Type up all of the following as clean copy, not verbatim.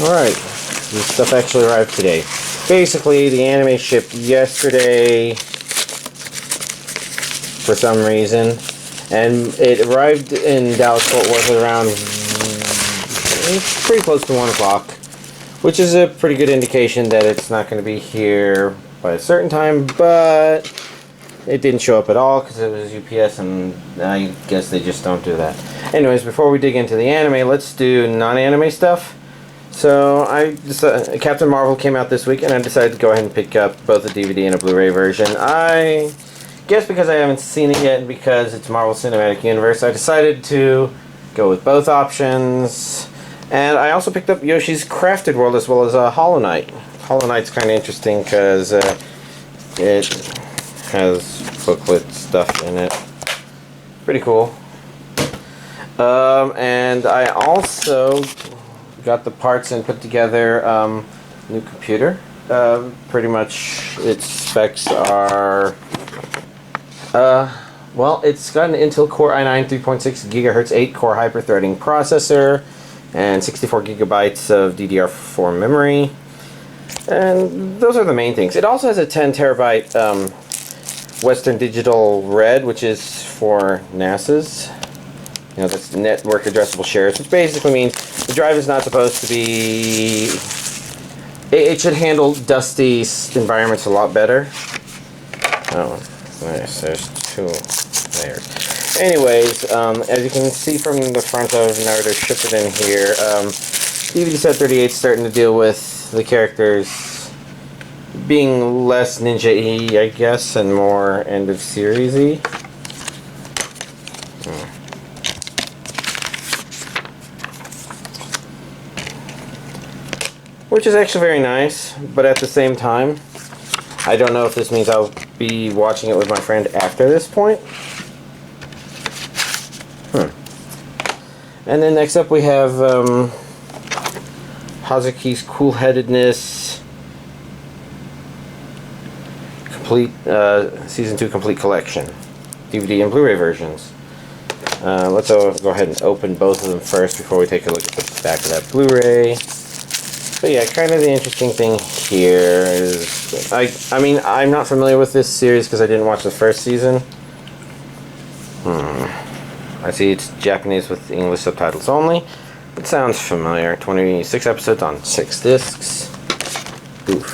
Alright, this stuff actually arrived today. Basically, the anime shipped yesterday for some reason, and it arrived in Dallas-Fort Worth at around pretty close to 1 o'clock, which is a pretty good indication that it's not going to be here by a certain time, but it didn't show up at all because it was UPS, and I guess they just don't do that. Anyways, before we dig into the anime, let's do non-anime stuff. So Captain Marvel came out this week, and I decided to go ahead and pick up both a DVD and a Blu-ray version. I guess because I haven't seen it yet, and because it's Marvel Cinematic Universe, I decided to go with both options. And I also picked up Yoshi's Crafted World as well as Hollow Knight. Hollow Knight's kind of interesting because it has booklet stuff in it. Pretty cool. And I also got the parts and put together new computer. Pretty much its specs are well, it's got an Intel Core i9 3.6 GHz 8-core hyper-threading processor and 64 gigabytes of DDR4 memory. And those are the main things. It also has a 10 terabyte Western Digital Red, which is for NASA's. You know, that's network addressable shares, which basically means the drive is not supposed to be... It should handle dusty environments a lot better. Oh, nice. There's 2 layers. Anyways, as you can see from the front of Naruto Shippuden here, DVD set 38 is starting to deal with the characters being less ninja-y, I guess, and more end-of-series-y. Which is actually very nice, but at the same time, I don't know if this means I'll be watching it with my friend after this point. And then next up we have Hazuki's Coolheadedness complete Season 2 complete collection, DVD and Blu-ray versions. Let's go ahead and open both of them first before we take a look at the back of that Blu-ray. But yeah, kind of the interesting thing here is, I mean, I'm not familiar with this series because I didn't watch the first season. I see it's Japanese with English subtitles only. It sounds familiar. 26 episodes on 6 discs. Oof.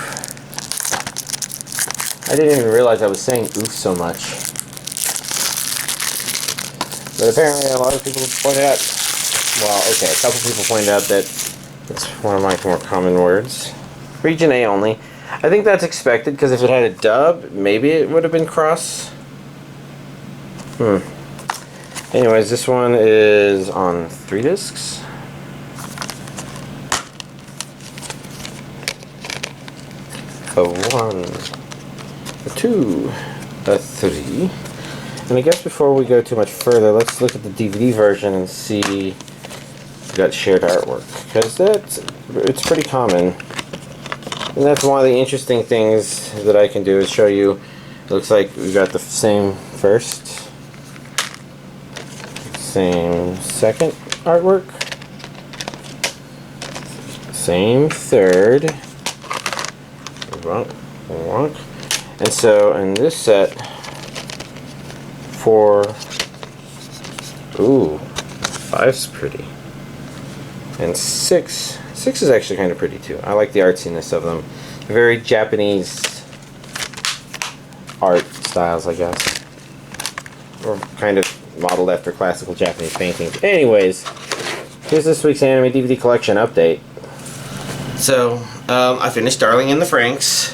I didn't even realize I was saying oof so much. But apparently a lot of people pointed out, well, okay, a couple people pointed out that it's one of my more common words. Region A only. I think that's expected because if it had a dub, maybe it would have been cross. Anyways, this one is on 3 discs. A 1, a 2, a 3. And I guess before we go too much further, let's look at the DVD version and see if we've got shared artwork. Because it's pretty common. And that's one of the interesting things that I can do is show you. It looks like we've got the same first, same second artwork, same third, and so in this set, 4, 5's pretty, and 6 is actually kind of pretty too. I like the artsiness of them. Very Japanese art styles, I guess, or kind of modeled after classical Japanese paintings. Anyways, here's this week's anime DVD collection update. So, I finished Darling in the Franxx.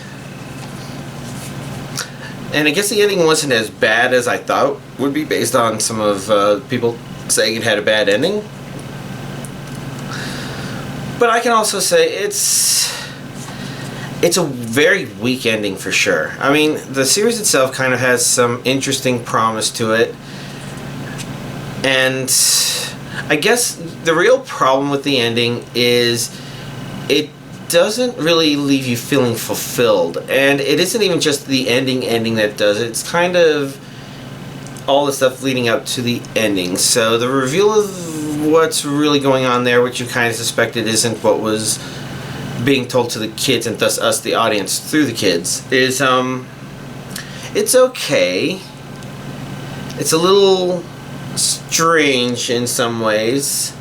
And I guess the ending wasn't as bad as I thought would be based on some of people saying it had a bad ending. But I can also say it's a very weak ending for sure. I mean, the series itself kind of has some interesting promise to it. And I guess the real problem with the ending is it doesn't really leave you feeling fulfilled. And it isn't even just the ending that does it. It's kind of all the stuff leading up to the ending. So the reveal of what's really going on there, which you kind of suspected isn't what was being told to the kids, and thus us, the audience, through the kids, is it's okay. It's a little strange in some ways,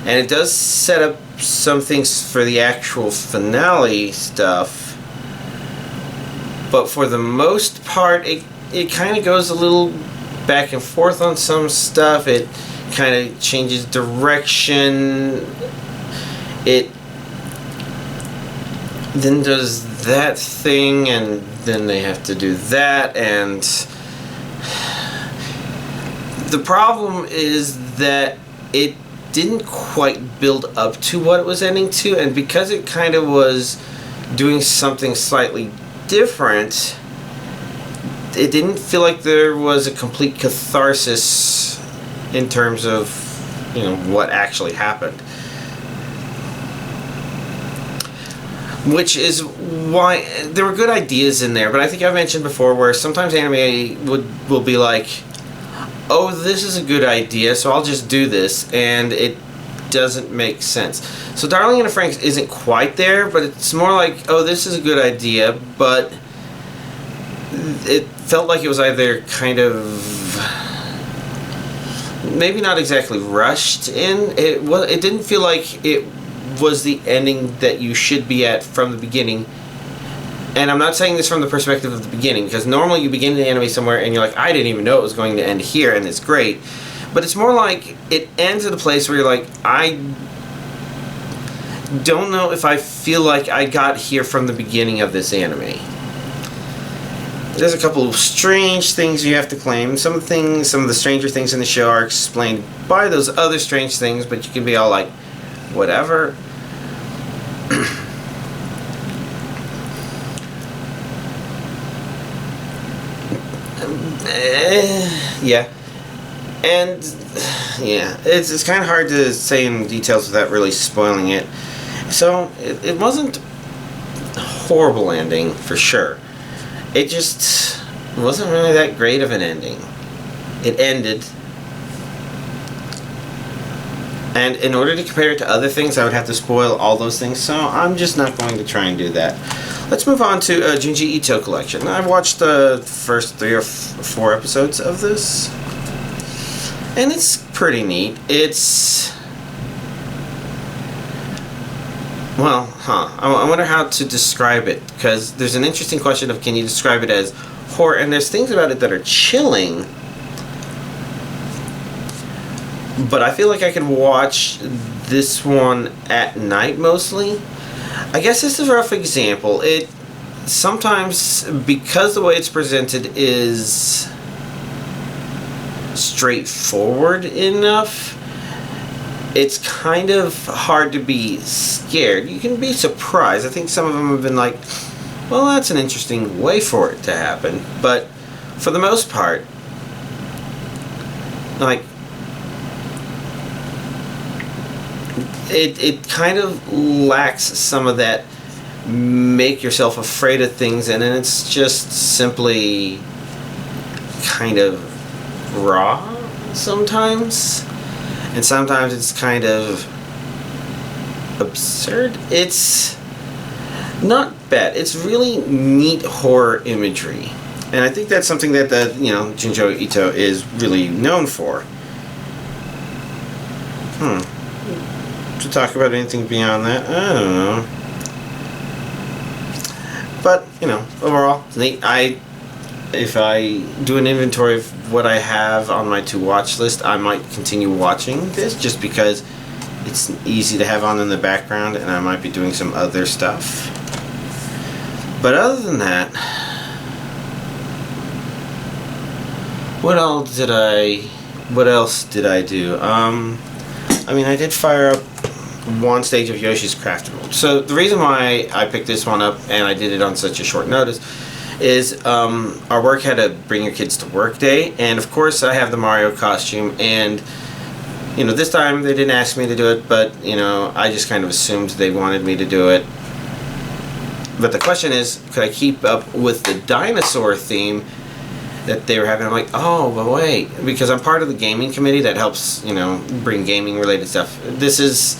and it does set up some things for the actual finale stuff, but for the most part it kind of goes a little back and forth on some stuff. It kind of changes direction. It then does that thing, and then they have to do that, and the problem is that it didn't quite build up to what it was ending to, and because it kind of was doing something slightly different, it didn't feel like there was a complete catharsis in terms of, you know, what actually happened. Which is why there were good ideas in there, but I think I've mentioned before where sometimes anime will be like, oh, this is a good idea, so I'll just do this, and it doesn't make sense. So Darling in the Franxx isn't quite there, but it's more like, oh, this is a good idea, but it felt like it was either kind of maybe not exactly rushed in. It didn't feel like it was the ending that you should be at from the beginning. And I'm not saying this from the perspective of the beginning, because normally you begin the anime somewhere and you're like, I didn't even know it was going to end here, and it's great. But it's more like it ends at a place where you're like, I don't know if I feel like I got here from the beginning of this anime. There's a couple of strange things you have to claim. Some of the stranger things in the show are explained by those other strange things, but you can be all like, whatever. Yeah. And yeah, it's kind of hard to say in details without really spoiling it. So it wasn't a horrible ending for sure. It just wasn't really that great of an ending. It ended, and in order to compare it to other things, I would have to spoil all those things, so I'm just not going to try and do that. Let's move on to Junji Ito Collection. I've watched the first 3 or 4 episodes of this, and it's pretty neat. It's... well, I wonder how to describe it, because there's an interesting question of, can you describe it as horror, and there's things about it that are chilling, but I feel like I could watch this one at night mostly. I guess this is a rough example. It sometimes, because the way it's presented is straightforward enough, it's kind of hard to be scared. You can be surprised. I think some of them have been like, well, that's an interesting way for it to happen. But for the most part, like, it kind of lacks some of that make yourself afraid of things, and then it's just simply kind of raw sometimes. And sometimes it's kind of absurd. It's not bad. It's really neat horror imagery. And I think that's something that Junji Ito is really known for. To talk about anything beyond that, I don't know. But, overall, it's neat. If I do an inventory of what I have on my to-watch list, I might continue watching this just because it's easy to have on in the background, and I might be doing some other stuff. But other than that, what else did I do? I did fire up one stage of Yoshi's Crafted World. So the reason why I picked this one up, and I did it on such a short notice, is our work had a bring your kids to work day, and of course I have the Mario costume, and this time they didn't ask me to do it, but I just kind of assumed they wanted me to do it. But the question is, could I keep up with the dinosaur theme that they were having? I'm like, oh, but wait, because I'm part of the gaming committee that helps bring gaming related stuff. This is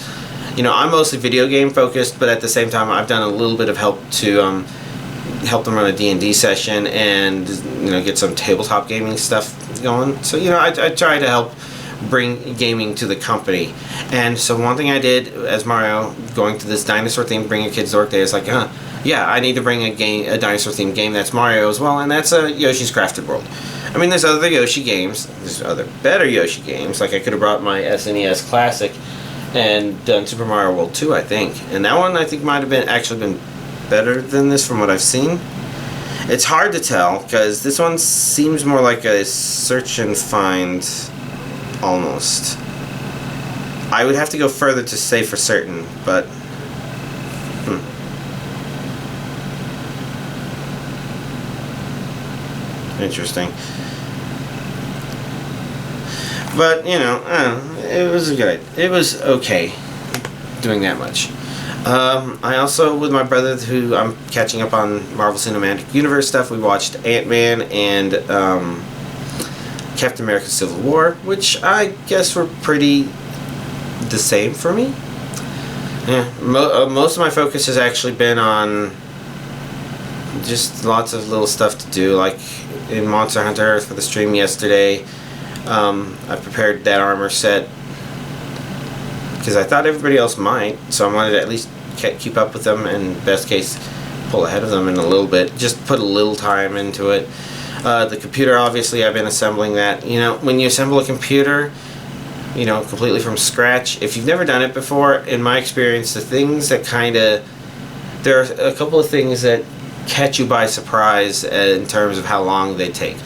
You know, I'm mostly video game focused, but at the same time, I've done a little bit of help to help them run a D&D session and, you know, get some tabletop gaming stuff going. So, you know, I try to help bring gaming to the company. And so one thing I did as Mario, going to this dinosaur theme, bring your kids to work day, is like, yeah, I need to bring a dinosaur themed game that's Mario as well, and that's Yoshi's Crafted World. I mean, there's other Yoshi games, there's other better Yoshi games, like I could have brought my SNES Classic and done Super Mario World 2, I think. And that one I think might have actually been better than this from what I've seen. It's hard to tell, because this one seems more like a search and find, almost. I would have to go further to say for certain, but interesting. But, you know, it was good. It was okay doing that much. I also, with my brother, who I'm catching up on Marvel Cinematic Universe stuff, we watched Ant-Man and Captain America Civil War, which I guess were pretty the same for me. Yeah, most of my focus has actually been on just lots of little stuff to do, like in Monster Hunter for the stream yesterday. I prepared that armor set because I thought everybody else might, so I wanted to at least keep up with them and best case pull ahead of them in a little bit, just put a little time into it. The computer, obviously I've been assembling that. You know, when you assemble a computer, you know, completely from scratch, if you've never done it before, in my experience, the things that there are a couple of things that catch you by surprise in terms of how long they take.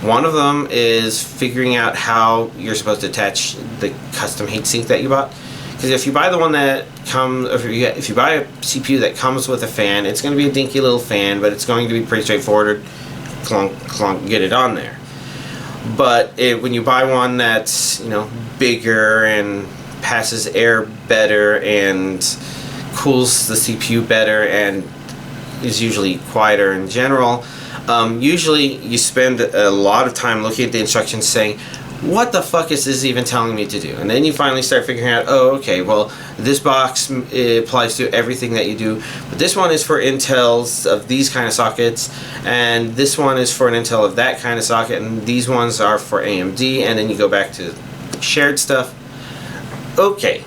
One of them is figuring out how you're supposed to attach the custom heatsink that you bought. Because if you buy the one that comes, if you buy a CPU that comes with a fan, it's going to be a dinky little fan, but it's going to be pretty straightforward. Clunk, clunk, get it on there. But when you buy one that's, you know, bigger and passes air better and cools the CPU better and is usually quieter in general, usually you spend a lot of time looking at the instructions saying, what the fuck is this even telling me to do? And then you finally start figuring out, oh, okay, well, this box applies to everything that you do, but this one is for Intels of these kind of sockets, and this one is for an Intel of that kind of socket, and these ones are for AMD, and then you go back to shared stuff. Okay.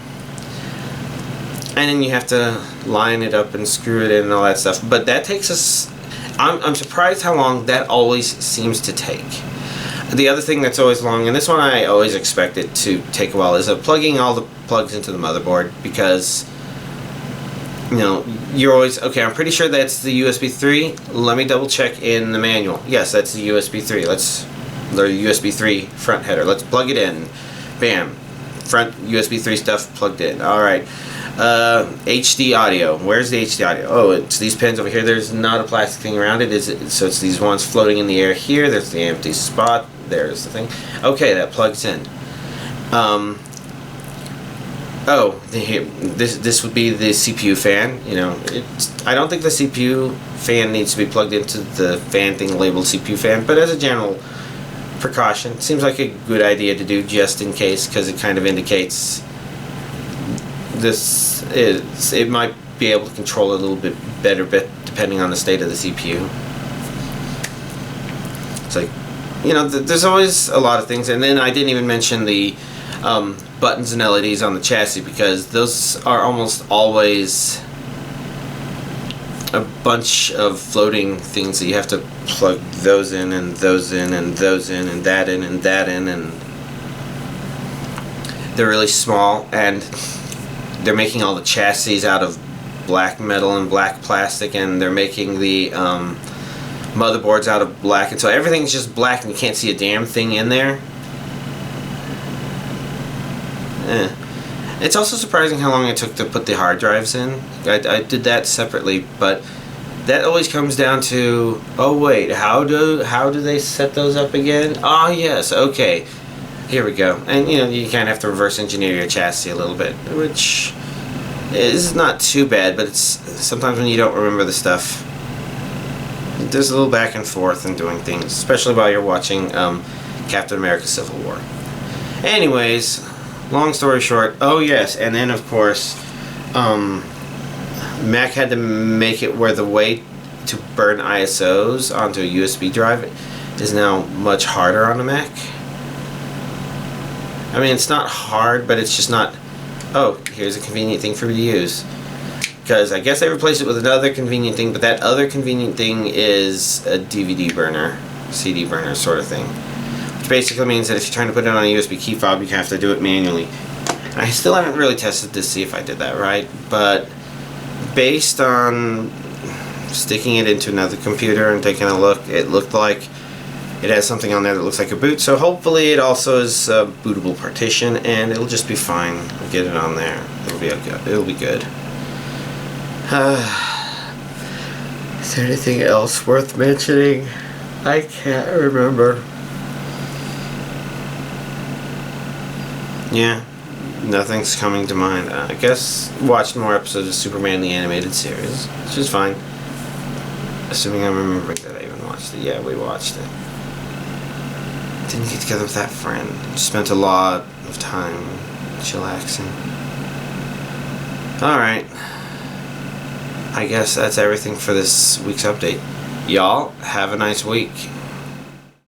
And then you have to line it up and screw it in and all that stuff. But that takes us... I'm surprised how long that always seems to take. The other thing that's always long, and this one I always expect it to take a while, is plugging all the plugs into the motherboard, because, you know, you're always, okay, I'm pretty sure that's the USB 3. Let me double check in the manual. Yes, that's the USB 3. The USB 3 front header. Let's plug it in. Bam. Front USB 3 stuff plugged in. Alright. HD audio. Where's the HD audio? Oh, it's these pins over here. There's not a plastic thing around it. So it's these ones floating in the air here. There's the empty spot. There's the thing. Okay, that plugs in. This would be the CPU fan. You know, I don't think the CPU fan needs to be plugged into the fan thing labeled CPU fan, but as a general precaution, it seems like a good idea to do just in case, because it kind of indicates it might be able to control it a little bit better depending on the state of the CPU. It's like, you know, there's always a lot of things, and then I didn't even mention the buttons and LEDs on the chassis, because those are almost always a bunch of floating things that you have to plug those in and those in and those in and that in and that in, and they're really small, and they're making all the chassis out of black metal and black plastic, and they're making the motherboards out of black, and so everything's just black and you can't see a damn thing in there. It's also surprising how long it took to put the hard drives in. I did that separately, but that always comes down to, oh wait, how do they set those up again? Oh yes, okay, here we go. And you know, you kind of have to reverse engineer your chassis a little bit, which is not too bad, but it's sometimes when you don't remember the stuff, there's a little back and forth in doing things, especially while you're watching Captain America Civil War. Anyways, long story short, oh yes, and then of course Mac had to make it where the way to burn ISOs onto a USB drive is now much harder on a Mac. I mean, it's not hard, but it's just not, oh, here's a convenient thing for me to use. Because I guess they replaced it with another convenient thing, but that other convenient thing is a DVD burner, CD burner sort of thing. Which basically means that if you're trying to put it on a USB key fob, you have to do it manually. And I still haven't really tested to see if I did that right, but based on sticking it into another computer and taking a look, it looked like it has something on there that looks like a boot, so hopefully it also is a bootable partition, and it'll just be fine. I'll get it on there. It'll be okay. It'll be good. Is there anything else worth mentioning? I can't remember. Yeah, nothing's coming to mind. I guess watched more episodes of Superman the Animated Series, which is fine. Assuming I'm remembering that I even watched it. Yeah, we watched it. Didn't get together with that friend. Spent a lot of time chillaxing. Alright. I guess that's everything for this week's update. Y'all, have a nice week.